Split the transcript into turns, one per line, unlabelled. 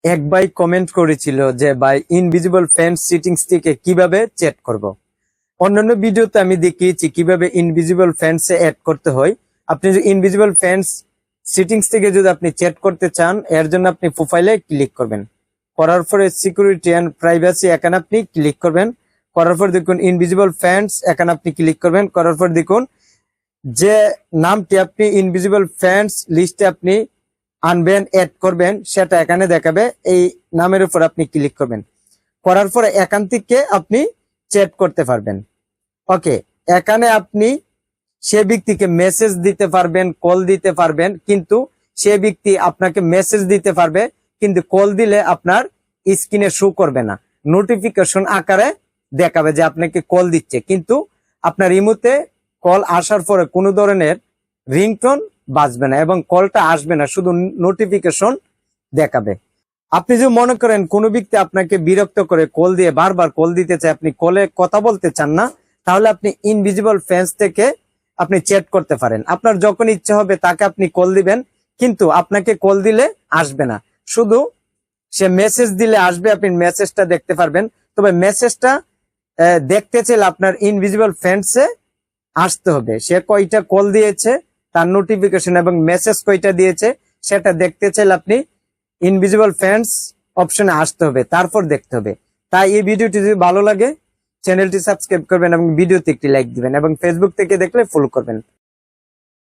এক ভাই কমেন্ট করেছিল যে ভাই ইনভিজিবল ফ্রেন্ডস সেটিংস থেকে কিভাবে চ্যাট করব। অন্যান্য ভিডিওতে আমি দেখিয়েছি কিভাবে ইনভিজিবল ফ্রেন্ডস এ অ্যাড করতে হয়। আপনি যদি ইনভিজিবল ফ্রেন্ডস সেটিংস থেকে যদি আপনি চ্যাট করতে চান, এর জন্য আপনি প্রোফাইলে ক্লিক করবেন। করার পরে সিকিউরিটি এন্ড প্রাইভেসি এখানে আপনি ক্লিক করবেন। করার পর দেখুন ইনভিজিবল ফ্রেন্ডস এখানে আপনি ক্লিক করবেন। করার পর দেখুন যে নামটি আপনি ইনভিজিবল ফ্রেন্ডস লিস্টে আপনি আনবেন, অ্যাড করবেন, সেটা এখানে দেখাবে। এই নামের উপর আপনি ক্লিক করবেন। করার পরে এখান থেকে আপনি চ্যাট করতে পারবেন। ওকে, এখানে আপনি সে ব্যক্তিকে মেসেজ দিতে পারবেন, কল দিতে পারবেন, কিন্তু সে ব্যক্তি আপনাকে মেসেজ দিতে পারবে, কিন্তু কল দিলে আপনার স্ক্রিনে শো করবে না, নোটিফিকেশন আকারে দেখাবে যে আপনাকে কল দিচ্ছে, কিন্তু আপনার ইমোতে কল আসার পরে কোনো ধরনের রিংটোন বাজবে না এবং কলটা আসবে না, শুধু নোটিফিকেশন দেখাবে। আপনি যদি মনে করেন কোনো ব্যক্তি আপনাকে বিরক্ত করে কল দিয়ে বারবার কল দিতে চায়, আপনি কলে কথা বলতে চান না, তাহলে আপনি ইনভিজিবল ফ্রেন্ডস থেকে আপনি চ্যাট করতে পারেন। আপনার যখন ইচ্ছে হবে তাকে আপনি কল দিবেন, কিন্তু আপনাকে কল দিলে আসবে না, শুধু সে মেসেজ দিলে আসবে, আপনি মেসেজটা দেখতে পারবেন। তবে মেসেজটা দেখতে চাইলে আপনার ইনভিজিবল ফ্রেন্ডসে আসতে হবে। সে কয়টা কল দিয়েছে, তার নোটিফিকেশন এবং মেসেজ কয়টা দিয়েছে সেটা দেখতে চাইলে আপনি ইনভিজিবল ফ্রেন্ডস অপশনে আসতে হবে, তারপর দেখতে হবে। তাই এই ভিডিওটি যদি ভালো লাগে চ্যানেলটি সাবস্ক্রাইব করবেন এবং ভিডিওতে একটি লাইক দিবেন এবং ফেসবুক থেকে দেখলে ফলো করবেন।